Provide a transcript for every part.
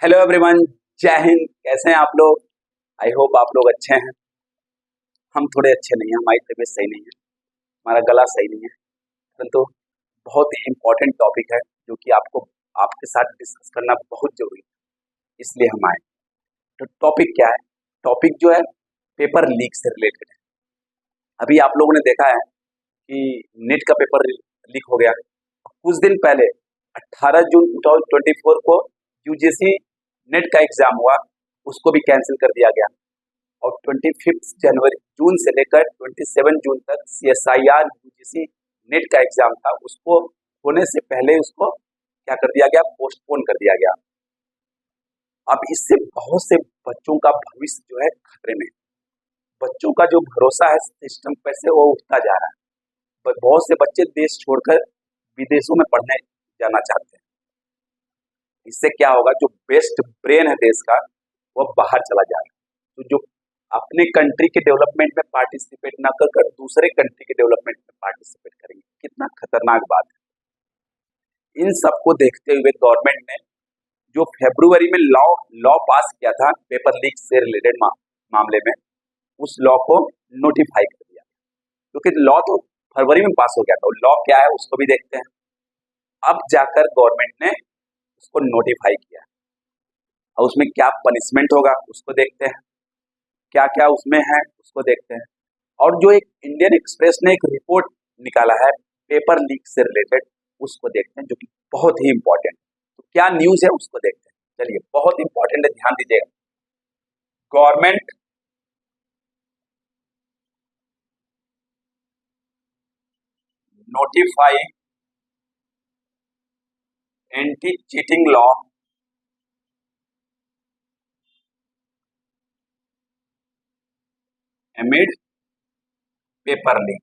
Hello everyone, जय हिंद। कैसे हैं आप लोग? आई होप आप लोग अच्छे हैं। हम थोड़े अच्छे नहीं हैं, हमारी तबीयत सही नहीं है, हमारा गला सही नहीं है, परंतु बहुत ही इम्पोर्टेंट टॉपिक है जो कि आपको आपके साथ डिस्कस करना बहुत जरूरी है, इसलिए हम आए। तो टॉपिक क्या है? टॉपिक जो है पेपर लीक से रिलेटेड है। अभी आप लोगों ने देखा है कि नेट का पेपर लीक हो गया। कुछ दिन पहले 18 जून 2024 को यूजीसी नेट का एग्जाम हुआ, उसको भी कैंसिल कर दिया गया। और 25 जनवरी जून से लेकर 27 जून तक CSIR यूजीसी नेट का एग्जाम था, उसको होने से पहले उसको क्या कर दिया गया? पोस्टपोन कर दिया गया। अब इससे बहुत से बच्चों का भविष्य जो है खतरे में है। बच्चों का जो भरोसा है सिस्टम पर से वो उठता जा रहा है। बहुत से बच्चे देश छोड़कर विदेशों में पढ़ने जाना चाहते हैं। इससे क्या होगा? जो बेस्ट ब्रेन है देश का वो बाहर चला जा रहा है। तो जो अपने कंट्री के डेवलपमेंट में पार्टिसिपेट ना कर कर दूसरे कंट्री के डेवलपमेंट में पार्टिसिपेट करेंगे, कितना खतरनाक बात है। इन सबको देखते हुए गवर्नमेंट ने जो फरवरी में लॉ पास किया था पेपर लीक से रिलेटेड मामले में, उस लॉ को नोटिफाई कर दिया, क्योंकि लॉ तो फरवरी में पास हो गया था। लॉ क्या है उसको भी देखते हैं। अब जाकर गवर्नमेंट ने उसको नोटिफाई किया और उसमें क्या पनिशमेंट होगा उसको देखते हैं, क्या क्या उसमें है उसको देखते हैं। और जो एक इंडियन एक्सप्रेस ने एक रिपोर्ट निकाला है पेपर लीक से रिलेटेड, उसको देखते हैं, जो कि बहुत ही इंपॉर्टेंट। तो क्या न्यूज है उसको देखते हैं। चलिए, बहुत इंपॉर्टेंट है, ध्यान दीजिएगा। Government notify anti cheating law एमिड paper leak.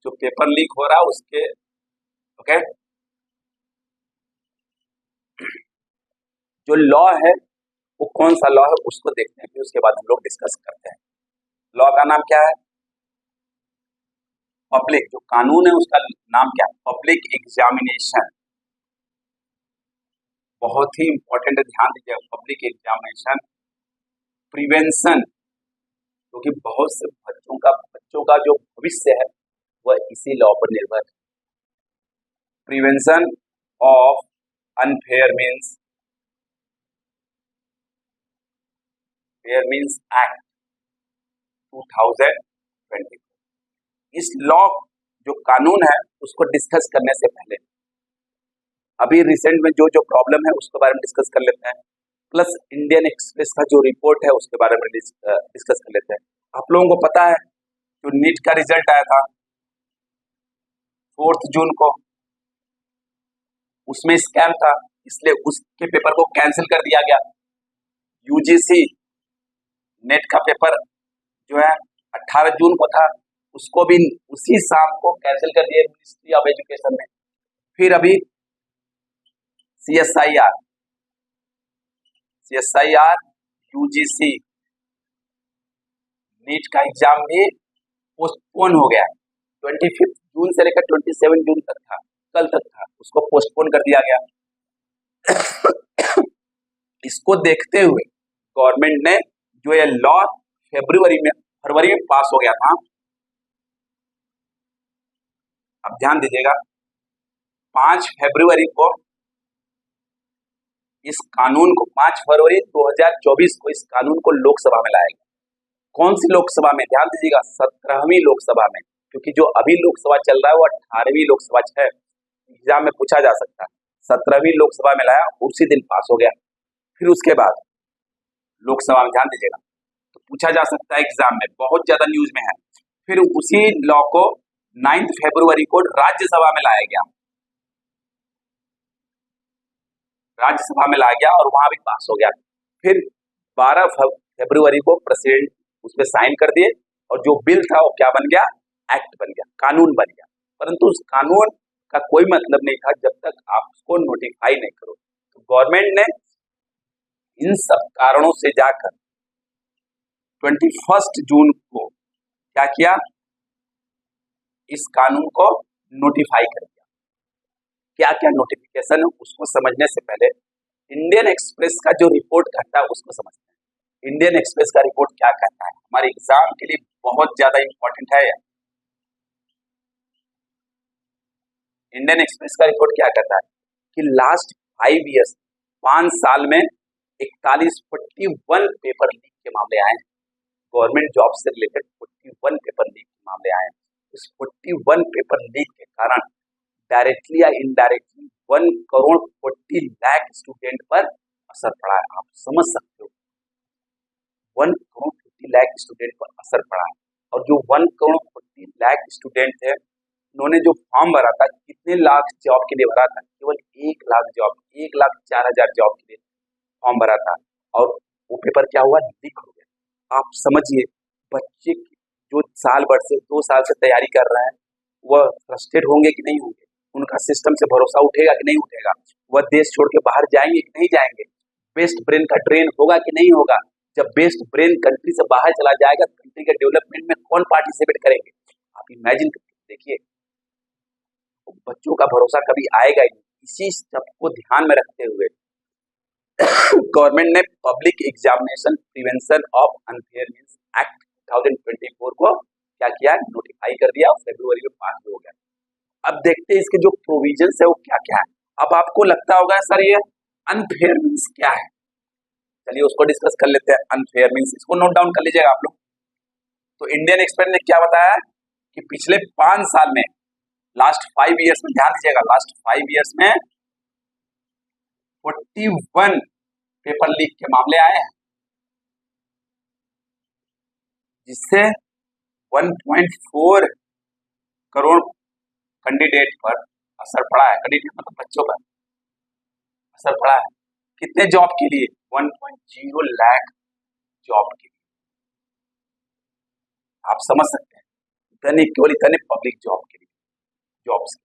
जो पेपर लीक हो रहा है उसके ओके, जो लॉ है वो कौन सा लॉ है उसको देखते हैं, फिर उसके बाद हम लोग डिस्कस करते हैं। लॉ का नाम क्या है? पब्लिक, जो कानून है उसका नाम क्या है? Public examination. बहुत ही इंपॉर्टेंट है, ध्यान दीजिए। पब्लिक एग्जामिनेशन प्रिवेंशन, क्योंकि बहुत से बच्चों का जो भविष्य है वह इसी लॉ पर निर्भर है। Prevention of unfair means act 2020। इस लॉ जो कानून है उसको डिस्कस करने से पहले अभी रिसेंट में जो जो प्रॉब्लम है उसके बारे में डिस्कस कर लेते हैं, प्लस इंडियन एक्सप्रेस का जो रिपोर्ट है उसके बारे में डिस्कस कर लेते हैं। आप लोगों को पता है जो नीट का रिजल्ट आया था 4 जून को, उसमें स्कैम था, इसलिए उसके पेपर को कैंसिल कर दिया गया। यूजीसी नेट का पेपर जो है 18 जून को था, उसको भी उसी शाम को कैंसिल कर दिया मिनिस्ट्री ऑफ एजुकेशन ने। फिर अभी सीएसआईआर यूजीसी नीट का एग्जाम भी पोस्टपोन हो गया। 25 जून से लेकर 27 जून तक था, कल तक था, उसको पोस्टपोन कर दिया गया। इसको देखते हुए गवर्नमेंट ने जो ये लॉ फरवरी में पास हो गया था, अब ध्यान दीजिएगा, 5 फरवरी को इस कानून को 5 फरवरी 2024 को इस कानून को लोकसभा में लाया गया। कौन सी लोकसभा में? ध्यान दीजिएगा, 17वीं लोकसभा में, क्योंकि जो अभी लोकसभा चल रहा है वो 18वीं लोकसभा है। एग्जाम में पूछा जा सकता है। 17वीं लोकसभा में लाया, उसी दिन पास हो गया। फिर उसके बाद लोकसभा में, ध्यान दीजिएगा, तो पूछा जा सकता है एग्जाम में, बहुत ज्यादा न्यूज में है। फिर उसी लॉ को 9 फरवरी को राज्यसभा में लाया गया, राज्यसभा में लाया गया और वहां भी पास हो गया। फिर 12 फरवरी को प्रेसिडेंट उस पर साइन कर दिए और जो बिल था वो क्या बन गया? एक्ट बन गया, कानून बन गया। परंतु उस कानून का कोई मतलब नहीं था जब तक आप उसको नोटिफाई नहीं करो। तो गवर्नमेंट ने इन सब कारणों से जाकर 21 जून को क्या किया? इस कानून को नोटिफाई कर दिया। क्या क्या नोटिफिकेशन है उसको समझने से पहले इंडियन एक्सप्रेस का जो रिपोर्ट करता है उसको समझते हैं। इंडियन एक्सप्रेस का रिपोर्ट क्या कहता है, हमारे एग्जाम के लिए बहुत ज्यादा इंपॉर्टेंट है। इंडियन एक्सप्रेस का रिपोर्ट क्या कहता है कि लास्ट 5 ईयर्स, 5 साल में 41 पेपर लीक के मामले आए हैं। गवर्नमेंट जॉब से रिलेटेड 41 पेपर लीक के मामले आए हैं। इस 41 पेपर लीक के कारण डायरेक्टली या इनडायरेक्टली 1 करोड़ 40 लाख स्टूडेंट पर असर पड़ा है। आप समझ सकते हो, 1 करोड़ 40 लाख स्टूडेंट पर असर पड़ा है। और जो 1 करोड़ 40 लाख स्टूडेंट थे, उन्होंने जो फॉर्म भरा था, कितने लाख जॉब के लिए भरा था? केवल 1 लाख जॉब, 1,04,000 जॉब के लिए फॉर्म भरा था। और वो पेपर क्या हुआ? लीक हो गया। आप समझिए, बच्चे जो साल भर से 2 साल से तैयारी कर रहे हैं, वह फ्रस्ट्रेट होंगे कि नहीं होंगे? उनका सिस्टम से भरोसा उठेगा कि नहीं उठेगा? वह देश छोड़ के बाहर जाएंगे कि नहीं जाएंगे? बेस्ट ब्रेन का ट्रेन होगा कि नहीं होगा? जब बेस्ट ब्रेन कंट्री से बाहर चला जाएगा, कंट्री के डेवलपमेंट में कौन पार्टिसिपेट करेंगे? आप इमेजिन देखिए, बच्चों का भरोसा कभी आएगा ही नहीं। इसी सब को ध्यान में रखते हुए गवर्नमेंट ने public examination prevention of unfair means act 2024 को क्या किया? नोटिफाई कर दिया और फरवरी में पास भी हो गया। अब देखते हैं इसके जो प्रोविजंस है वो क्या क्या है। अब आपको लगता होगा सर ये अनफेयर मींस क्या है, चलिए उसको डिस्कस कर लेते हैं। अनफेयर मींस, इसको नोट डाउन कर लीजिएगा आप लोग। तो इंडियन एक्सप्रेस ने क्या बताया कि पिछले 5 साल में, लास्ट 5 ईयर्स में, ध्यान दीजिएगा, लास्ट 5 ईयर्स में 41 पेपर लीक के मामले आए हैं, जिससे 1.4 करोड़ कैंडिडेट पर असर पड़ा है। कैंडिडेट मतलब बच्चों पर असर पड़ा है। कितने जॉब के लिए? 1.0 लाख जॉब के लिए। आप समझ सकते हैं, इतने केवल इतने पब्लिक जॉब के लिए, जॉब्स।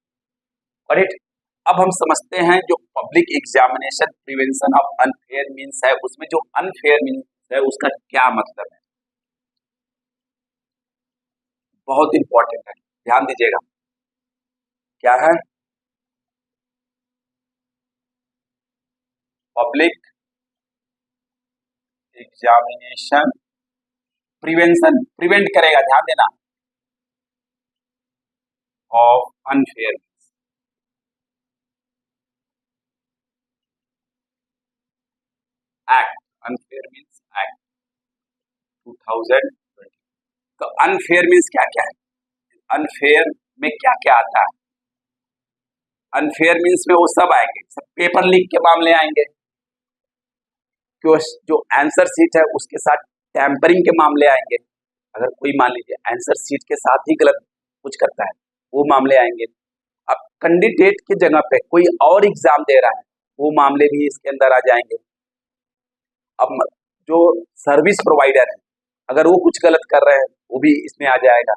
करेक्ट। अब हम समझते हैं जो public examination prevention of unfair means है, उसमें जो अनफेयर मींस है उसका क्या मतलब है, बहुत इंपॉर्टेंट है, ध्यान दीजिएगा। क्या है? पब्लिक एग्जामिनेशन प्रिवेंशन, प्रिवेंट करेगा, ध्यान देना, of unfair act, unfair means act 2020। तो अनफेयर मींस क्या क्या है? अनफेयर में क्या क्या आता है? अनफेयर मींस में वो सब आएंगे, सब पेपर लीक के मामले आएंगे, जो आंसर सीट है उसके साथ टैंपरिंग के मामले आएंगे। अगर कोई मान लीजिए आंसर सीट के साथ ही गलत कुछ करता है, वो मामले आएंगे। अब कैंडिडेट की जगह पे कोई और एग्जाम दे रहा है, वो मामले भी इसके अंदर आ जाएंगे। अब जो सर्विस प्रोवाइडर है, अगर वो कुछ गलत कर रहे हैं, वो भी इसमें आ जाएगा।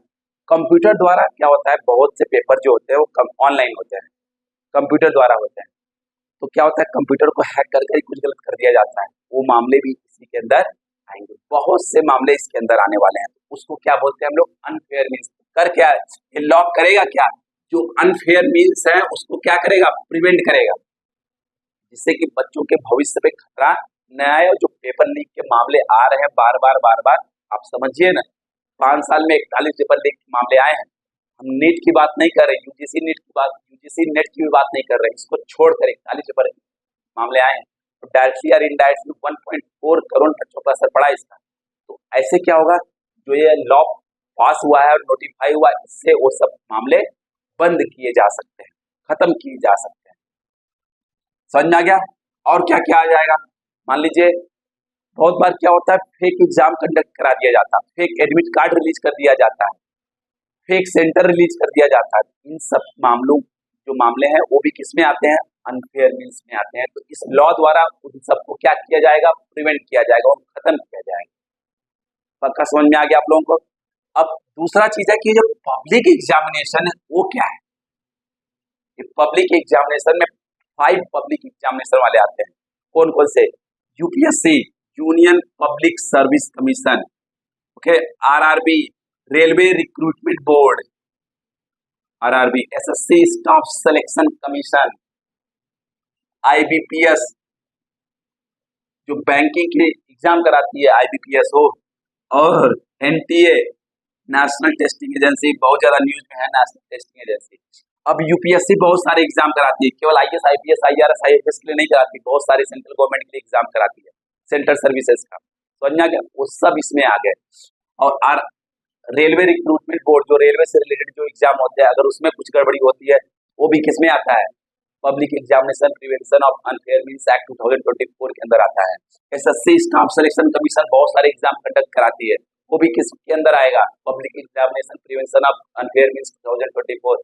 कंप्यूटर द्वारा क्या होता है, बहुत से पेपर जो होते हैं वो ऑनलाइन होते हैं, कंप्यूटर द्वारा होते हैं। तो क्या होता है, कंप्यूटर को हैक करके कुछ गलत कर दिया जाता है, वो मामले भी इसी के अंदर आएंगे। बहुत से मामले इसके अंदर आने वाले हैं। तो उसको क्या बोलते हैं हम लोग? Unfair means. कर क्या ये लॉक करेगा? क्या जो अनफेयर मींस है उसको क्या करेगा? प्रिवेंट करेगा, जिससे कि बच्चों के भविष्य पे खतरा न आए। और जो पेपर लीक के मामले आ रहे हैं बार बार, आप समझिए ना, 5 साल में 41 पेपर लीक के मामले आए हैं। हम नीट की बात नहीं कर रहे, यूजीसी नीट की बात, यूजीसी नेट की भी बात नहीं कर रहे, इसको छोड़कर 41 पेपर मामले आए हैं। तो डायरेक्टली और इनडायरेक्टली 1.4 करोड़ बच्चों पर असर पड़ा इसका। तो ऐसे क्या होगा, जो ये लॉ पास हुआ है और नोटिफाई हुआ, इससे वो सब मामले बंद किए जा सकते हैं, खत्म किए जा सकते हैं। समझ में आ गया? और क्या क्या आ जाएगा? मान लीजिए बहुत बार क्या होता है, फेक एग्जाम कंडक्ट करा दिया जाता है, फेक एडमिट कार्ड रिलीज कर दिया जाता है, फेक सेंटर रिलीज कर दिया जाता है। इन सब मामलों, जो मामले हैं वो भी किस में आते हैं? अनफेयर मींस में आते हैं। तो इस लॉ द्वारा उन सबको क्या किया जाएगा? प्रिवेंट किया जाएगा और खत्म किया जाएगा। पक्का समझ में आ गया आप लोगों को? अब दूसरा चीज है कि जो पब्लिक एग्जामिनेशन है वो क्या है। ये पब्लिक एग्जामिनेशन में 5 पब्लिक एग्जामिनेशन वाले आते हैं। कौन कौन से? UPSC, union public service commission, okay, RRB, railway recruitment board, RRB, SSC staff selection commission, IBPS, जो बैंकिंग के एग्जाम कराती है, IBPS हो और NTA, नेशनल टेस्टिंग एजेंसी, बहुत ज्यादा न्यूज में है नेशनल टेस्टिंग एजेंसी। अब UPSC बहुत सारे एग्जाम कराती है, केवल IAS, IPS, IRS, IFS के लिए नहीं कराती, बहुत सारे सेंट्रल गवर्नमेंट के लिए एग्जाम कराती है, सेंट्रल सर्विसेज का। समझ गया, वो सब इसमें आ गए। और रेलवे रिक्रूटमेंट बोर्ड, जो रेलवे से रिलेटेड जो एग्जाम होते हैं, अगर उसमें कुछ गड़बड़ी होती है, वो भी किसमें आता है? Public examination prevention of unfair means act 2024 के अंदर आता है। SSC स्टाफ सिलेक्शन कमीशन बहुत सारे एग्जाम कंडक्ट कराती है, वो भी किसके अंदर आएगा? Public examination prevention of unfair means 2024।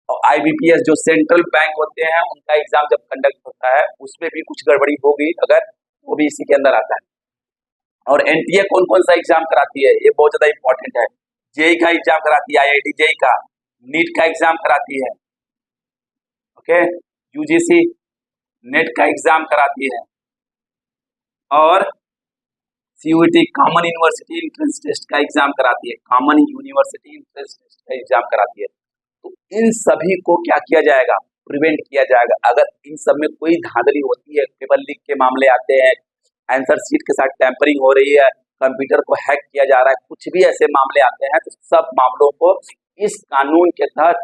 और IBPS जो सेंट्रल बैंक होते हैं, उनका एग्जाम जब कंडक्ट होता है, उसमें भी कुछ गड़बड़ी होगी अगर, वो भी इसी के अंदर आता है। और NTA कौन कौन सा एग्जाम कराती है, ये बहुत ज्यादा इंपॉर्टेंट है। जेई का एग्जाम कराती है, IIT जेई का, नीट का एग्जाम कराती है, ओके, UGC नेट का एग्जाम कराती है, और CUET common university entrance test का एग्जाम कराती है, कॉमन यूनिवर्सिटी एंट्रेंस टेस्ट का एग्जाम कराती है। तो इन सभी को क्या किया जाएगा? प्रिवेंट किया जाएगा। अगर इन सब में कोई धांधली होती है, पेपर लीक के मामले आते हैं, आंसर शीट के साथ टैंपरिंग हो रही है, कंप्यूटर को हैक किया जा रहा है, कुछ भी ऐसे मामले आते हैं, तो सब मामलों को इस कानून के तहत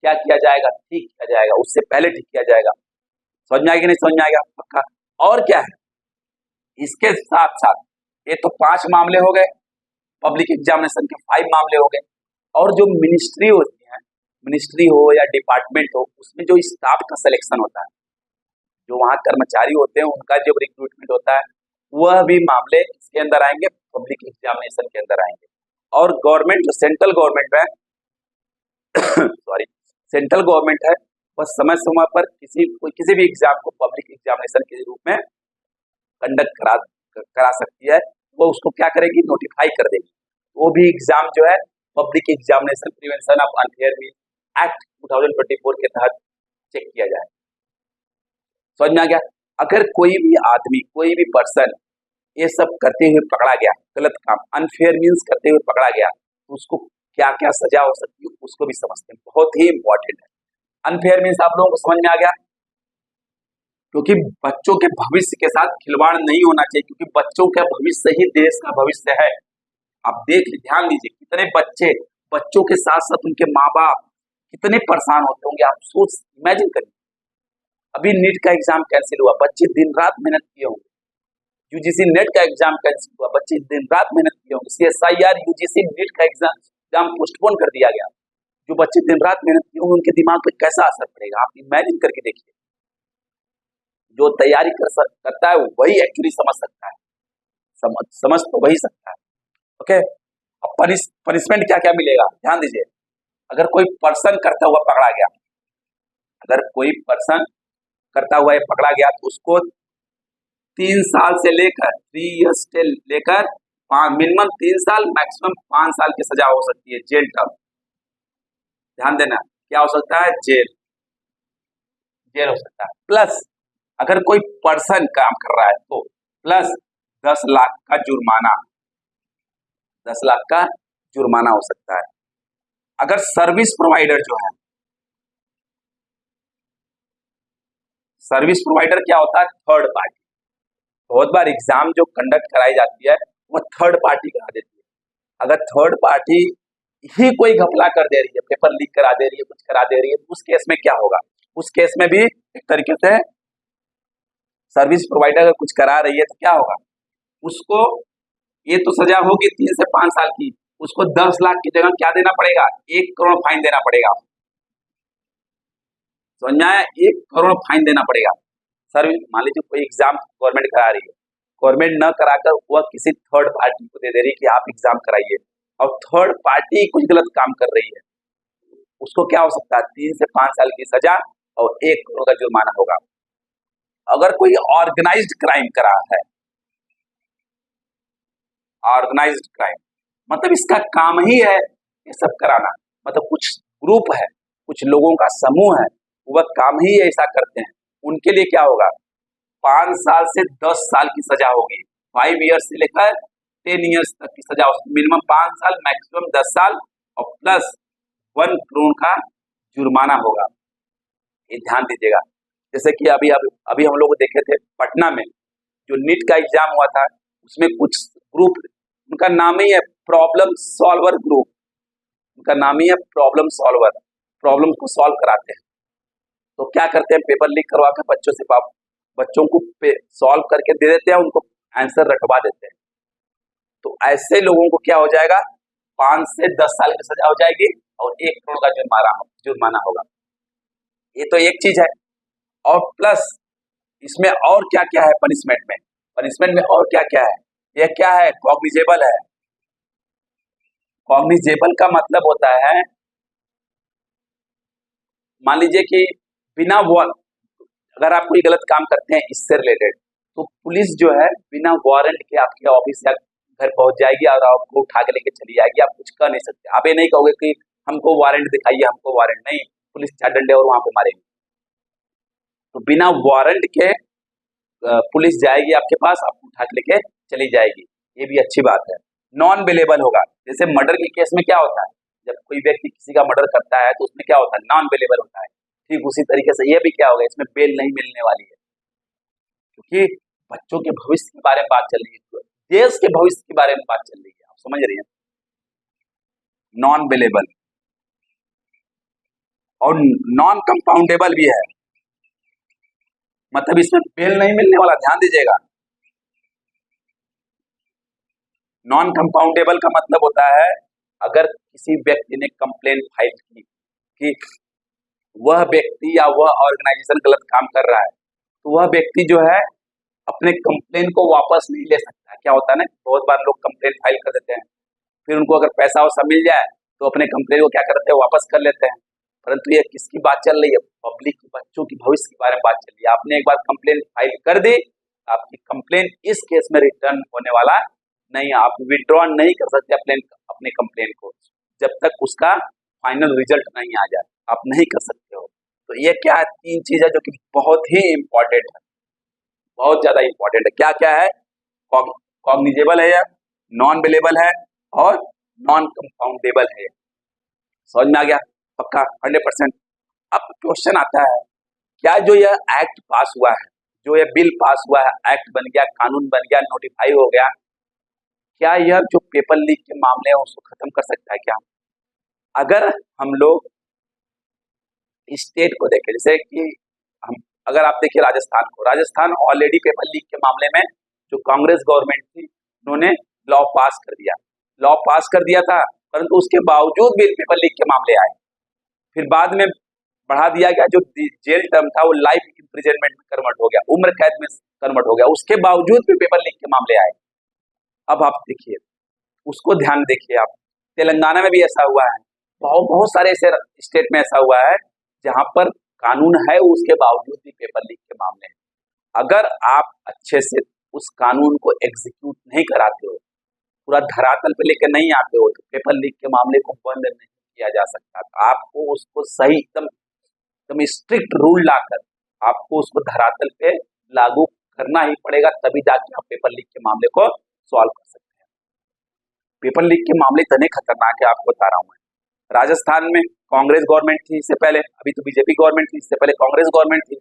क्या किया जाएगा? ठीक किया जाएगा, उससे पहले ठीक किया जाएगा। समझ में आएगी नहीं? समझ में आएगा पक्का? और क्या है इसके साथ साथ, ये तो 5 मामले हो गए, पब्लिक एग्जामिनेशन के 5 मामले हो गए। और जो मिनिस्ट्री होती है, मिनिस्ट्री हो या डिपार्टमेंट हो, उसमें जो स्टाफ का सिलेक्शन होता है, जो वहाँ कर्मचारी होते हैं, उनका जो रिक्रूटमेंट होता है, वह भी मामले इसके अंदर आएंगे, पब्लिक एग्जामिनेशन के अंदर आएंगे। और गवर्नमेंट, जो सेंट्रल गवर्नमेंट है सॉरी, सेंट्रल गवर्नमेंट है, वह समय समय पर किसी भी एग्जाम को पब्लिक एग्जामिनेशन के रूप में कंडक्ट करा सकती है। वो उसको क्या करेगी? नोटिफाई कर देगी। वो भी एग्जाम जो है public examination prevention of unfair means act 2024 के तहत चेक किया जाए। समझ में आ गया? अगर कोई भी आदमी, कोई भी पर्सन ये सब करते हुए पकड़ा गया, गलत काम, अनफेयर मींस करते हुए पकड़ा गया, तो उसको क्या क्या सजा हो सकती है, उसको भी समझते हैं। बहुत ही इंपॉर्टेंट है। अनफेयर मींस आप लोगों को समझ में आ गया? क्योंकि बच्चों के भविष्य के साथ खिलवाड़ नहीं होना चाहिए, क्योंकि बच्चों का भविष्य ही देश का भविष्य है। आप ध्यान दीजिए, कितने बच्चों के साथ साथ उनके माँ बाप कितने परेशान होते होंगे। आप सोच इमेजिन करिए, अभी नीट का एग्जाम कैंसिल हुआ, बच्चे दिन रात मेहनत किए होंगे। UGC नेट का एग्जाम कैंसिल हुआ, बच्चे दिन रात मेहनत किए होंगे। CSIR UGC नीट का एग्जाम पोस्टपोन कर दिया गया। जो बच्चे दिन रात मेहनत किए होंगे, उनके दिमाग पे कैसा असर पड़ेगा, आप इमेजिन करके देखिए। जो तैयारी करता है वही एक्चुअली समझ सकता है, समझ तो वही सकता है, ओके। अब पनिशमेंट क्या क्या मिलेगा, ध्यान दीजिए। अगर कोई पर्सन करता हुआ पकड़ा गया, अगर कोई पर्सन करता हुआ पकड़ा गया, तो उसको 3 साल से लेकर 3 इयर्स से लेकर मिनिमम 3 साल, मैक्सिमम 5 साल की सजा हो सकती है, जेल टर्म। ध्यान देना, क्या हो सकता है? जेल हो सकता है। प्लस अगर कोई पर्सन काम कर रहा है तो प्लस 10 लाख का जुर्माना, 10 लाख का जुर्माना हो सकता है। अगर सर्विस प्रोवाइडर जो है, सर्विस प्रोवाइडर क्या होता है? Third party. बहुत बार एग्जाम जो कंडक्ट कराई जाती है, वो थर्ड पार्टी करा देती है। अगर थर्ड पार्टी ही कोई घपला कर दे रही है, पेपर लीक करा दे रही है, कुछ करा दे रही है, तो उस केस में क्या होगा? उस केस में भी एक तरीके से सर्विस प्रोवाइडर अगर कुछ करा रही है तो क्या होगा? उसको ये तो सजा होगी 3 से 5 साल की, उसको 10 लाख की जगह क्या देना पड़ेगा? 1 करोड़ फाइन देना पड़ेगा। समझ में आया? 1 करोड़ फाइन देना पड़ेगा। सर्विस, मान लीजिए कोई एग्जाम गवर्नमेंट करा रही है, गवर्नमेंट न कराकर वह किसी थर्ड पार्टी को दे रही है कि आप एग्जाम कराइए, और थर्ड पार्टी कुछ गलत काम कर रही है, उसको क्या हो सकता है? 3 से 5 साल की सजा और 1 करोड़ का जुर्माना होगा। अगर कोई ऑर्गेनाइज्ड क्राइम करा है, ऑर्गेनाइज्ड क्राइम मतलब इसका काम ही है ये सब कराना, मतलब कुछ ग्रुप है, कुछ लोगों का समूह है, वह काम ही ऐसा करते हैं, उनके लिए क्या होगा? 5 साल से 10 साल की सजा होगी। 5 ईयर्स से लेकर 10 ईयर्स तक की सजा, मिनिमम 5 साल, मैक्सिमम 10 साल, और प्लस 1 करोड़ का जुर्माना होगा। ये ध्यान दीजिएगा। जैसे कि अभी हम लोग देखे थे पटना में जो नीट का एग्जाम हुआ था उसमें कुछ ग्रुप, उनका नाम ही है प्रॉब्लम सॉल्वर ग्रुप, उनका नाम ही है प्रॉब्लम सॉल्वर, प्रॉब्लम को सॉल्व कराते हैं। तो क्या करते हैं, पेपर लीक करवा के बच्चों से बच्चों को सॉल्व करके दे देते हैं, उनको आंसर रटवा देते हैं। तो ऐसे लोगों को क्या हो जाएगा, 5 से 10 साल की सजा हो जाएगी और 1 करोड़ का जुर्माना होगा। ये तो एक चीज है। और प्लस इसमें और क्या क्या है पनिशमेंट में, पनिशमेंट में और क्या क्या है, यह क्या है, कॉग्निजेबल है। कॉग्निजेबल का मतलब होता है, मान लीजिए कि बिना अगर आप कोई गलत काम करते हैं इससे रिलेटेड, तो पुलिस जो है बिना वारंट के आपके ऑफिस या घर पहुंच जाएगी और आपको उठा के लेके चली जाएगी। आप कुछ कर नहीं सकते, आप ये नहीं कहोगे कि हमको वारंट दिखाइए, हमको वारंट नहीं, पुलिस 4 डंडे और वहां पे मारेगी। तो बिना वारंट के पुलिस जाएगी आपके पास, आपको उठा के लेके चली जाएगी, ये भी अच्छी बात है। नॉन बेलेबल होगा, जैसे मर्डर के केस में क्या होता है, जब कोई व्यक्ति किसी का मर्डर करता है तो उसमें क्या होता है, नॉन बेलेबल होता है। ठीक उसी तरीके से ये भी क्या होगा, इसमें बेल नहीं मिलने वाली है, क्योंकि बच्चों के भविष्य के बारे में बात चल रही है, देश के भविष्य के बारे में बात चल रही है, आप समझ रही हैं। नॉन बेलेबल और नॉन कंपाउंडेबल भी है, मतलब इसमें बेल नहीं मिलने वाला, ध्यान दीजिएगा। नॉन कंपाउंडेबल का मतलब होता है, अगर किसी व्यक्ति ने कंप्लेन फाइल की कि वह व्यक्ति या वह ऑर्गेनाइजेशन गलत काम कर रहा है, तो वह व्यक्ति जो है अपने कंप्लेन को वापस नहीं ले सकता। क्या होता है ना, बहुत बार लोग कंप्लेन फाइल कर देते हैं, फिर उनको अगर पैसा वैसा मिल जाए तो अपने कंप्लेन को क्या करते हैं, वापस कर लेते हैं। परंतु ये किसकी बात चल रही है, पब्लिक, बच्चों की भविष्य के बारे में बात चल रही है। आपने एक बार कंप्लेन फाइल कर दी, आपकी कंप्लेन इस केस में रिटर्न होने वाला नहीं, आप विड्रॉ नहीं कर सकते अपने कंप्लेन को, जब तक उसका फाइनल रिजल्ट नहीं आ जाए, आप नहीं कर सकते हो। तो ये क्या है, 3 चीज है जो कि बहुत ही इंपॉर्टेंट है, बहुत ज्यादा इंपॉर्टेंट है। क्या क्या है, कॉग्निजेबल है या नॉन बेलेबल है और नॉन कंपाउंडेबल है। समझ में आ गया, पक्का 100%। अब क्वेश्चन आता है, क्या जो यह एक्ट पास हुआ है, जो यह बिल पास हुआ है, एक्ट बन गया, कानून बन गया, नोटिफाई हो गया, क्या यह जो पेपर लीक के मामले हैं उसको खत्म कर सकता है क्या? अगर हम लोग स्टेट को देखें, जैसे कि हम अगर आप देखिए राजस्थान को, राजस्थान ऑलरेडी पेपर लीक के मामले में जो कांग्रेस गवर्नमेंट थी उन्होंने लॉ पास कर दिया था, परंतु उसके बावजूद भी पेपर लीक के मामले आए। फिर बाद में बढ़ा दिया गया, जो जेल टर्म था वो लाइफ इम्प्रिजनमेंट में कन्वर्ट हो गया, उम्र कैद में कन्वर्ट हो गया, उसके बावजूद भी पेपर लीक के मामले आए। अब आप देखिए, उसको ध्यान देखिए आप, तेलंगाना में भी ऐसा हुआ है, बहुत सारे ऐसे स्टेट में ऐसा हुआ है जहां पर कानून है उसके बावजूद भी पेपर लीक के मामले हैं। अगर आप अच्छे से उस कानून को एग्जीक्यूट नहीं कराते हो, पूरा धरातल पे लेकर नहीं आते हो, तो पेपर लीक के मामले को बंद नहीं किया जा सकता। तो आपको उसको सही एकदम स्ट्रिक्ट रूल लाकर आपको उसको धरातल पे लागू करना ही पड़ेगा, तभी जाके आप पेपर लीक के मामले को सॉल्व कर सकते हैं। पेपर लीक के मामले इतने खतरनाक है, आपको बता रहा हूं मैं। राजस्थान में कांग्रेस गवर्नमेंट थी इससे पहले, अभी तो बीजेपी गवर्नमेंट थी, इससे पहले कांग्रेस गवर्नमेंट थी।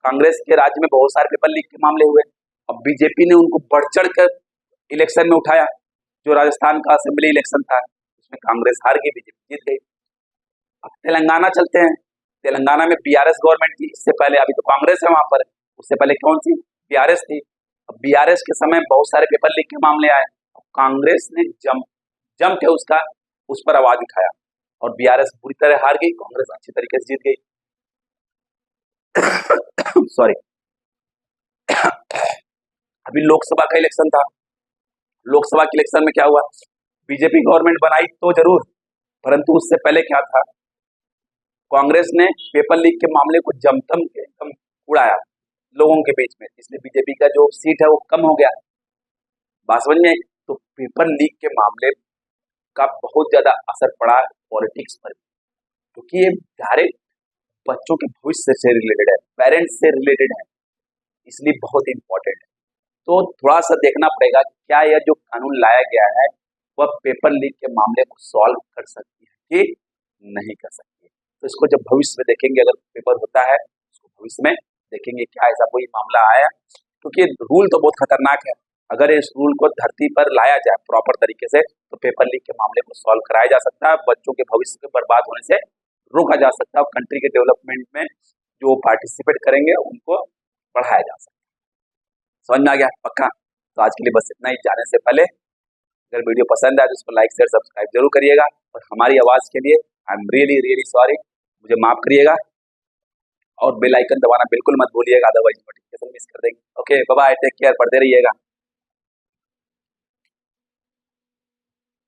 कांग्रेस के राज्य में बहुत सारे पेपर लीक के मामले हुए, अब बीजेपी ने उनको बढ़ चढ़ कर इलेक्शन में उठाया। जो राजस्थान का असेंबली इलेक्शन था उसमें कांग्रेस हार गई, बीजेपी जीत गई। अब तेलंगाना चलते हैं, तेलंगाना में बीआरएस गवर्नमेंट थी इससे पहले, अभी तो कांग्रेस है वहां पर, उससे पहले कौन सी, बीआरएस थी। अब बीआरएस के समय बहुत सारे पेपर लीक के मामले आए, कांग्रेस ने जम के उस पर आवाज उठाया और बीआरएस बुरी तरह हार गई, कांग्रेस अच्छी तरीके से जीत गई। सॉरी। अभी लोकसभा का इलेक्शन था, लोकसभा के इलेक्शन में क्या हुआ, बीजेपी गवर्नमेंट बनाई तो जरूर, परंतु उससे पहले क्या था, कांग्रेस ने पेपर लीक के मामले को जमतम के एकदम उड़ाया लोगों के बीच में, इसलिए बीजेपी का जो सीट है वो कम हो गया। बात समझ में? तो पेपर लीक के मामले का बहुत ज्यादा असर पड़ा पॉलिटिक्स पर, क्योंकि ये डायरेक्ट बच्चों के भविष्य से रिलेटेड है, पेरेंट्स से रिलेटेड है, इसलिए बहुत इंपॉर्टेंट है। तो थोड़ा सा देखना पड़ेगा क्या यह जो कानून लाया गया है वह पेपर लीक के मामले को सॉल्व कर सकती है कि नहीं कर सकती है। तो इसको जब भविष्य में देखेंगे, अगर पेपर होता है उसको भविष्य में देखेंगे क्या ऐसा कोई मामला आया क्योंकि रूल तो बहुत खतरनाक है। अगर इस रूल को धरती पर लाया जाए प्रॉपर तरीके से तो पेपर लीक के मामले को सॉल्व कराया जा सकता है, बच्चों के भविष्य के बर्बाद होने से रोका जा सकता है और कंट्री के डेवलपमेंट में जो पार्टिसिपेट करेंगे उनको बढ़ाया जा सकता है। समझ में आ गया पक्का? तो आज के लिए बस इतना ही। जाने से पहले अगर वीडियो पसंद आए तो उसको लाइक शेयर सब्सक्राइब जरूर करिएगा, और हमारी आवाज़ के लिए I am really really sorry, मुझे माफ़ करिएगा, और बेल आइकन दबाना बिल्कुल मत भूलिएगा, अदरवाइज नोटिफिकेशन मिस कर देंगे। Okay bye bye, take care, पढ़ते रहिएगा।